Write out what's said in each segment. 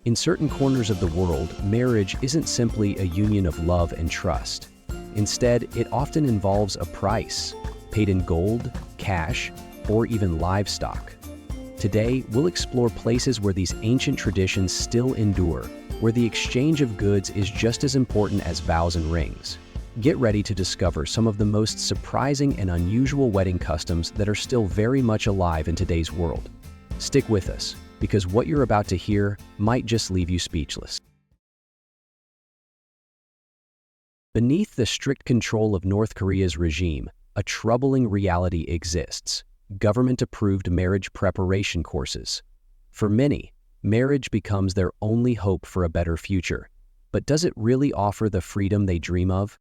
In certain corners of the world, marriage isn't simply a union of love and trust. Instead, it often involves a price, paid in gold, cash, or even livestock. Today, we'll explore places where these ancient traditions still endure, where the exchange of goods is just as important as vows and rings. Get ready to discover some of the most surprising and unusual wedding customs that are still very much alive in today's world. Stick with us, because what you're about to hear might just leave you speechless. Beneath the strict control of North Korea's regime, a troubling reality exists: government-approved marriage preparation courses. For many, marriage becomes their only hope for a better future. But does it really offer the freedom they dream of?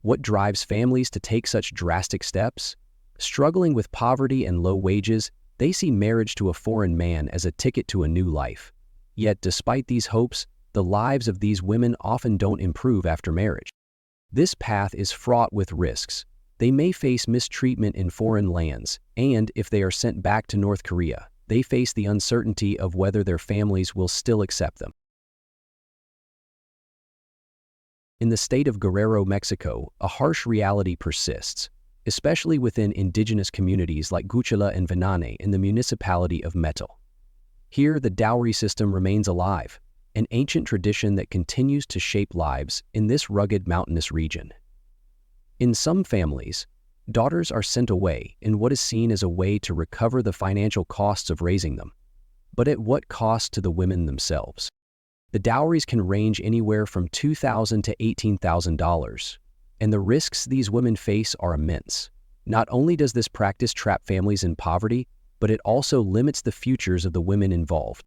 What drives families to take such drastic steps? Struggling with poverty and low wages, they see marriage to a foreign man as a ticket to a new life. Yet despite these hopes, the lives of these women often don't improve after marriage. This path is fraught with risks. They may face mistreatment in foreign lands, and if they are sent back to North Korea, they face the uncertainty of whether their families will still accept them. In the state of Guerrero, Mexico, a harsh reality persists, especially within indigenous communities like Guchala and Venane in the municipality of Metal. Here, the dowry system remains alive, an ancient tradition that continues to shape lives in this rugged mountainous region. In some families, daughters are sent away in what is seen as a way to recover the financial costs of raising them. But at what cost to the women themselves? The dowries can range anywhere from $2,000 to $18,000, and the risks these women face are immense. Not only does this practice trap families in poverty, but it also limits the futures of the women involved.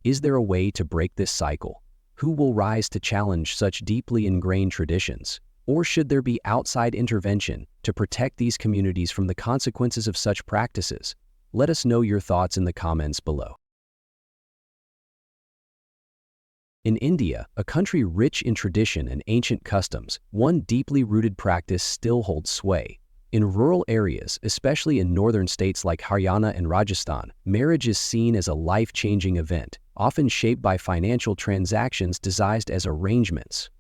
Is there a way to break this cycle? Who will rise to challenge such deeply ingrained traditions? Or should there be outside intervention to protect these communities from the consequences of such practices? Let us know your thoughts in the comments below. In India, a country rich in tradition and ancient customs, one deeply rooted practice still holds sway. In rural areas, especially in northern states like Haryana and Rajasthan, marriage is seen as a life-changing event, often shaped by financial transactions disguised as arrangements.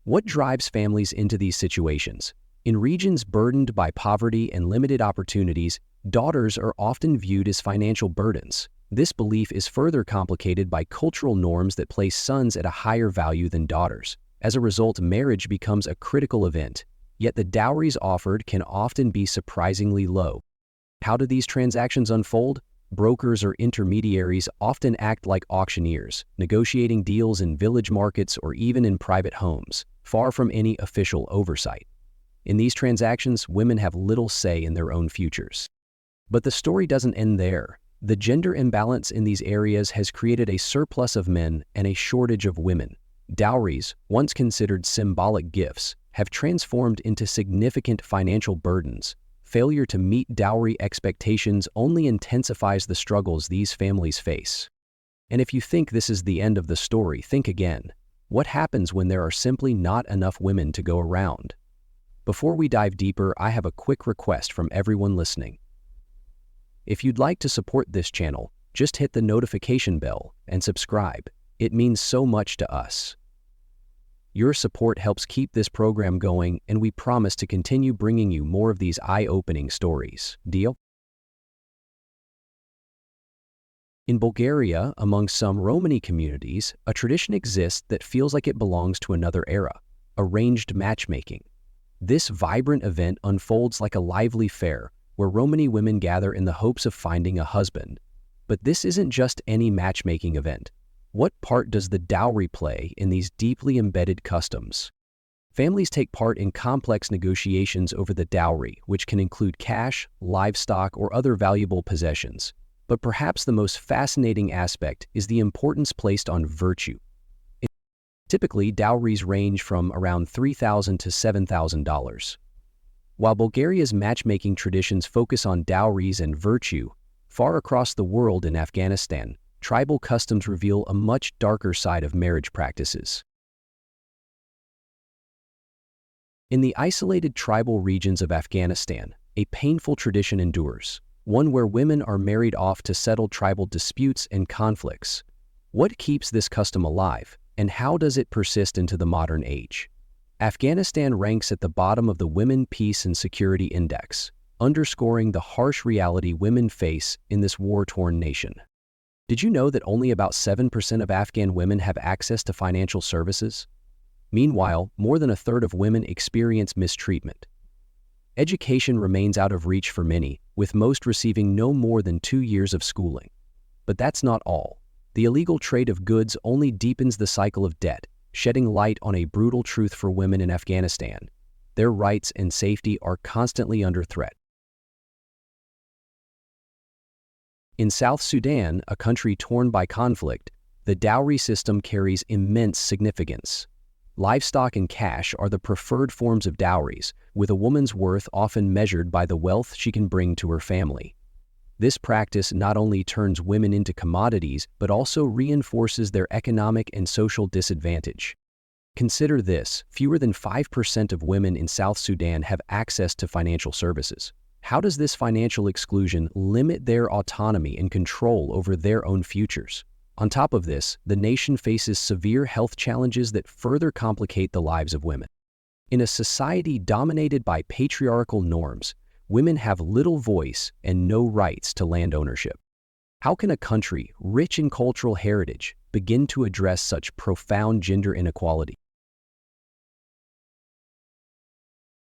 What drives families into these situations? In regions burdened by poverty and limited opportunities, daughters are often viewed as financial burdens. This belief is further complicated by cultural norms that place sons at a higher value than daughters. As a result, marriage becomes a critical event, yet the dowries offered can often be surprisingly low. How do these transactions unfold? Brokers or intermediaries often act like auctioneers, negotiating deals in village markets or even in private homes, far from any official oversight. In these transactions, women have little say in their own futures. But the story doesn't end there. The gender imbalance in these areas has created a surplus of men and a shortage of women. Dowries, once considered symbolic gifts, have transformed into significant financial burdens. Failure to meet dowry expectations only intensifies the struggles these families face. And if you think this is the end of the story, think again. What happens when there are simply not enough women to go around? Before we dive deeper, I have a quick request from everyone listening. If you'd like to support this channel, just hit the notification bell and subscribe. It means so much to us. Your support helps keep this program going, and we promise to continue bringing you more of these eye-opening stories. Deal? In Bulgaria, among some Romani communities, a tradition exists that feels like it belongs to another era: arranged matchmaking. This vibrant event unfolds like a lively fair, where Romani women gather in the hopes of finding a husband. But this isn't just any matchmaking event. What part does the dowry play in these deeply embedded customs? Families take part in complex negotiations over the dowry, which can include cash, livestock, or other valuable possessions. But perhaps the most fascinating aspect is the importance placed on virtue. Typically, dowries range from around $3,000 to $7,000. While Bulgaria's matchmaking traditions focus on dowries and virtue, far across the world in Afghanistan, tribal customs reveal a much darker side of marriage practices. In the isolated tribal regions of Afghanistan, a painful tradition endures, one where women are married off to settle tribal disputes and conflicts. What keeps this custom alive, and how does it persist into the modern age? Afghanistan ranks at the bottom of the Women, Peace and Security Index, underscoring the harsh reality women face in this war-torn nation. Did you know that only about 7% of Afghan women have access to financial services? Meanwhile, more than a third of women experience mistreatment. Education remains out of reach for many, with most receiving no more than 2 years of schooling. But that's not all. The illegal trade of goods only deepens the cycle of debt, shedding light on a brutal truth for women in Afghanistan. Their rights and safety are constantly under threat. In South Sudan, a country torn by conflict, the dowry system carries immense significance. Livestock and cash are the preferred forms of dowries, with a woman's worth often measured by the wealth she can bring to her family. This practice not only turns women into commodities, but also reinforces their economic and social disadvantage. Consider this: fewer than 5% of women in South Sudan have access to financial services. How does this financial exclusion limit their autonomy and control over their own futures? On top of this, the nation faces severe health challenges that further complicate the lives of women. In a society dominated by patriarchal norms, women have little voice and no rights to land ownership. How can a country rich in cultural heritage begin to address such profound gender inequality?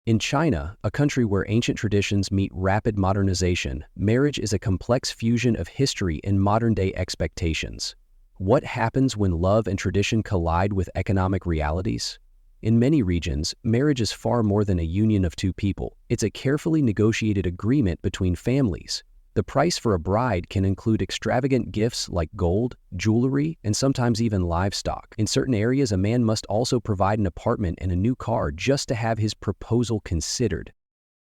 In China, a country where ancient traditions meet rapid modernization, marriage is a complex fusion of history and modern-day expectations. What happens when love and tradition collide with economic realities? In many regions, marriage is far more than a union of two people. It's a carefully negotiated agreement between families. The price for a bride can include extravagant gifts like gold, jewelry, and sometimes even livestock. In certain areas, a man must also provide an apartment and a new car just to have his proposal considered.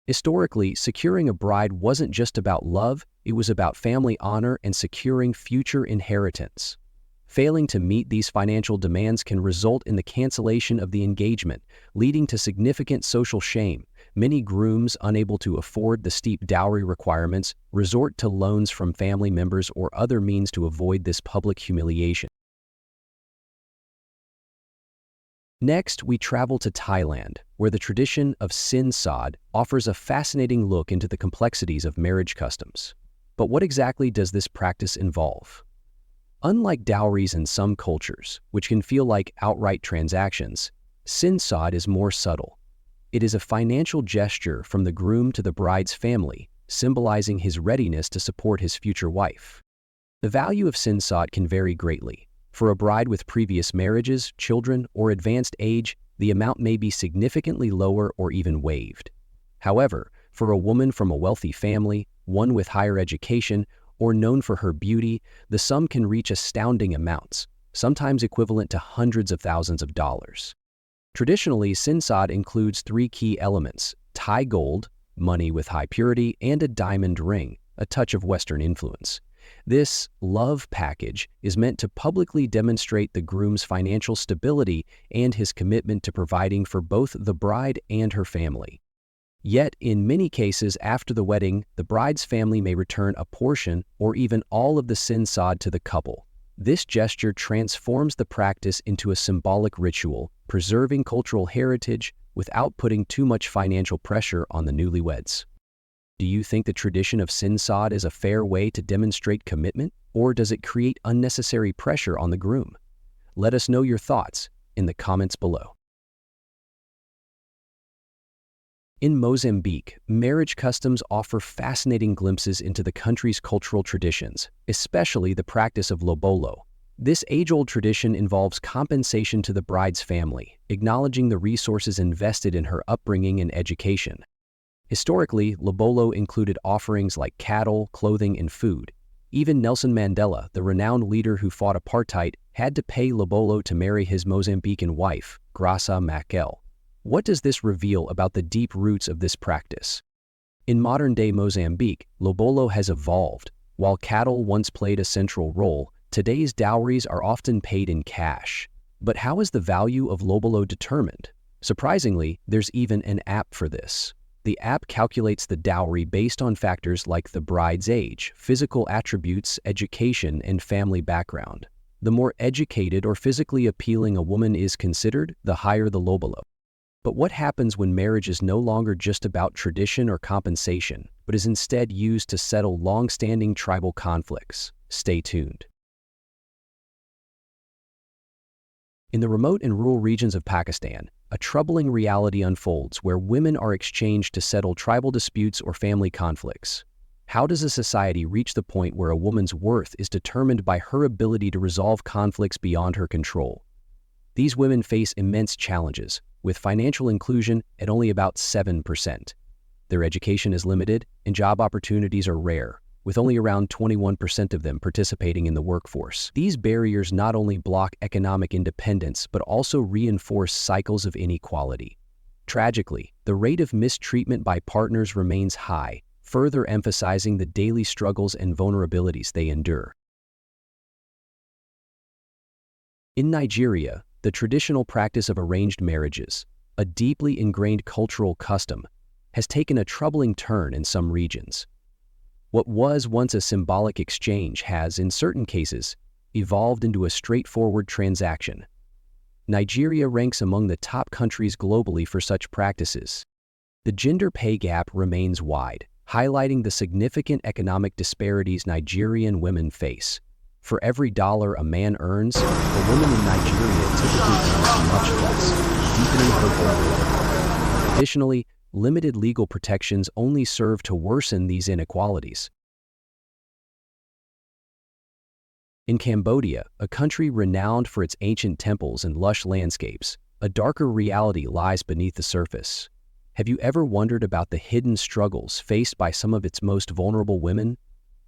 Historically, securing a bride wasn't just about love, it was about family honor and securing future inheritance. Failing to meet these financial demands can result in the cancellation of the engagement, leading to significant social shame. Many grooms, unable to afford the steep dowry requirements, resort to loans from family members or other means to avoid this public humiliation. Next, we travel to Thailand, where the tradition of sin sod offers a fascinating look into the complexities of marriage customs. But what exactly does this practice involve? Unlike dowries in some cultures, which can feel like outright transactions, sin sod is more subtle. It is a financial gesture from the groom to the bride's family, symbolizing his readiness to support his future wife. The value of sin sod can vary greatly. For a bride with previous marriages, children, or advanced age, the amount may be significantly lower or even waived. However, for a woman from a wealthy family, one with higher education, or known for her beauty, the sum can reach astounding amounts, sometimes equivalent to hundreds of thousands of dollars. Traditionally, sin sod includes 3 key elements: Thai gold, money with high purity, and a diamond ring, a touch of Western influence. This love package is meant to publicly demonstrate the groom's financial stability and his commitment to providing for both the bride and her family. Yet, in many cases after the wedding, the bride's family may return a portion or even all of the sin sod to the couple. This gesture transforms the practice into a symbolic ritual, preserving cultural heritage without putting too much financial pressure on the newlyweds. Do you think the tradition of sin sod is a fair way to demonstrate commitment, or does it create unnecessary pressure on the groom? Let us know your thoughts in the comments below. In Mozambique, marriage customs offer fascinating glimpses into the country's cultural traditions, especially the practice of lobolo. This age-old tradition involves compensation to the bride's family, acknowledging the resources invested in her upbringing and education. Historically, lobolo included offerings like cattle, clothing, and food. Even Nelson Mandela, the renowned leader who fought apartheid, had to pay lobolo to marry his Mozambican wife, Graça Machel. What does this reveal about the deep roots of this practice? In modern-day Mozambique, lobolo has evolved. While cattle once played a central role, today's dowries are often paid in cash. But how is the value of lobolo determined? Surprisingly, there's even an app for this. The app calculates the dowry based on factors like the bride's age, physical attributes, education, and family background. The more educated or physically appealing a woman is considered, the higher the lobelo. But what happens when marriage is no longer just about tradition or compensation, but is instead used to settle long-standing tribal conflicts? Stay tuned. In the remote and rural regions of Pakistan, a troubling reality unfolds where women are exchanged to settle tribal disputes or family conflicts. How does a society reach the point where a woman's worth is determined by her ability to resolve conflicts beyond her control? These women face immense challenges, with financial inclusion at only about 7%. Their education is limited, and job opportunities are rare, with only around 21% of them participating in the workforce. These barriers not only block economic independence, but also reinforce cycles of inequality. Tragically, the rate of mistreatment by partners remains high, further emphasizing the daily struggles and vulnerabilities they endure. In Nigeria, the traditional practice of arranged marriages, a deeply ingrained cultural custom, has taken a troubling turn in some regions. What was once a symbolic exchange has, in certain cases, evolved into a straightforward transaction. Nigeria ranks among the top countries globally for such practices. The gender pay gap remains wide, highlighting the significant economic disparities Nigerian women face. For every dollar a man earns, a woman in Nigeria typically earns much less, deepening her vulnerability. Additionally, limited legal protections only serve to worsen these inequalities. In Cambodia, a country renowned for its ancient temples and lush landscapes, a darker reality lies beneath the surface. Have you ever wondered about the hidden struggles faced by some of its most vulnerable women?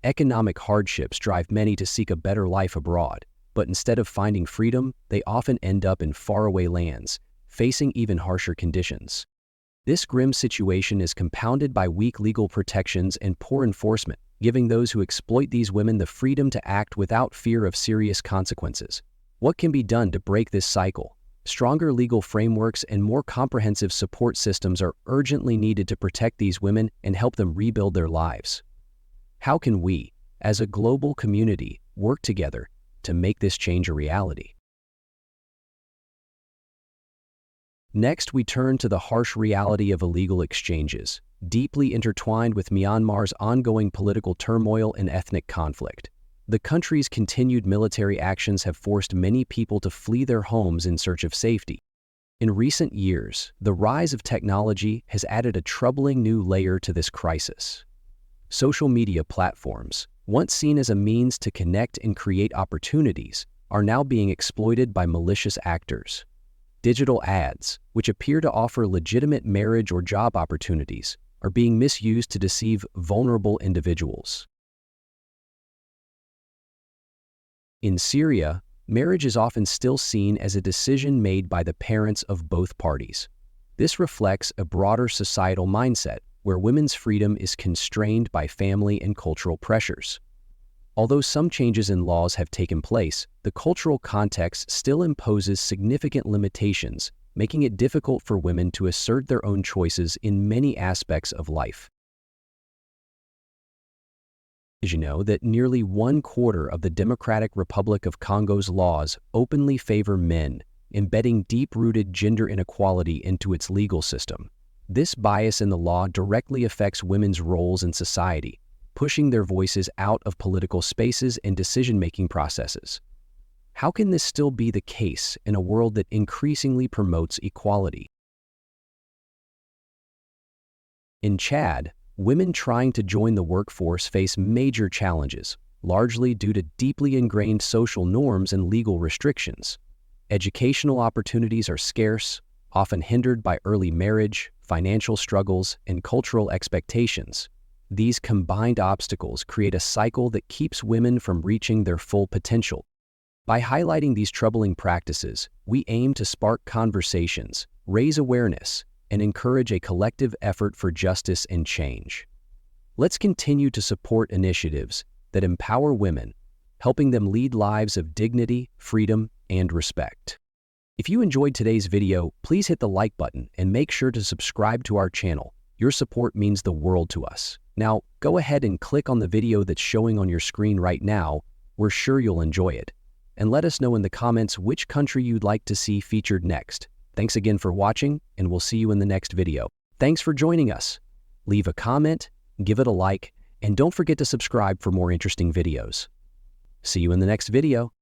Economic hardships drive many to seek a better life abroad, but instead of finding freedom, they often end up in faraway lands, facing even harsher conditions. This grim situation is compounded by weak legal protections and poor enforcement, giving those who exploit these women the freedom to act without fear of serious consequences. What can be done to break this cycle? Stronger legal frameworks and more comprehensive support systems are urgently needed to protect these women and help them rebuild their lives. How can we, as a global community, work together to make this change a reality? Next, we turn to the harsh reality of illegal exchanges, deeply intertwined with Myanmar's ongoing political turmoil and ethnic conflict. The country's continued military actions have forced many people to flee their homes in search of safety. In recent years, the rise of technology has added a troubling new layer to this crisis. Social media platforms, once seen as a means to connect and create opportunities, are now being exploited by malicious actors. Digital ads, which appear to offer legitimate marriage or job opportunities, are being misused to deceive vulnerable individuals. In Syria, marriage is often still seen as a decision made by the parents of both parties. This reflects a broader societal mindset where women's freedom is constrained by family and cultural pressures. Although some changes in laws have taken place, the cultural context still imposes significant limitations, making it difficult for women to assert their own choices in many aspects of life. Did you know that nearly 1/4 of the Democratic Republic of Congo's laws openly favor men, embedding deep-rooted gender inequality into its legal system? This bias in the law directly affects women's roles in society, pushing their voices out of political spaces and decision-making processes. How can this still be the case in a world that increasingly promotes equality? In Chad, women trying to join the workforce face major challenges, largely due to deeply ingrained social norms and legal restrictions. Educational opportunities are scarce, often hindered by early marriage, financial struggles, and cultural expectations. These combined obstacles create a cycle that keeps women from reaching their full potential. By highlighting these troubling practices, we aim to spark conversations, raise awareness, and encourage a collective effort for justice and change. Let's continue to support initiatives that empower women, helping them lead lives of dignity, freedom, and respect. If you enjoyed today's video, please hit the like button and make sure to subscribe to our channel. Your support means the world to us. Now, go ahead and click on the video that's showing on your screen right now. We're sure you'll enjoy it. and let us know in the comments which country you'd like to see featured next. Thanks again for watching, and we'll see you in the next video. Thanks for joining us. Leave a comment, give it a like, and don't forget to subscribe for more interesting videos. See you in the next video.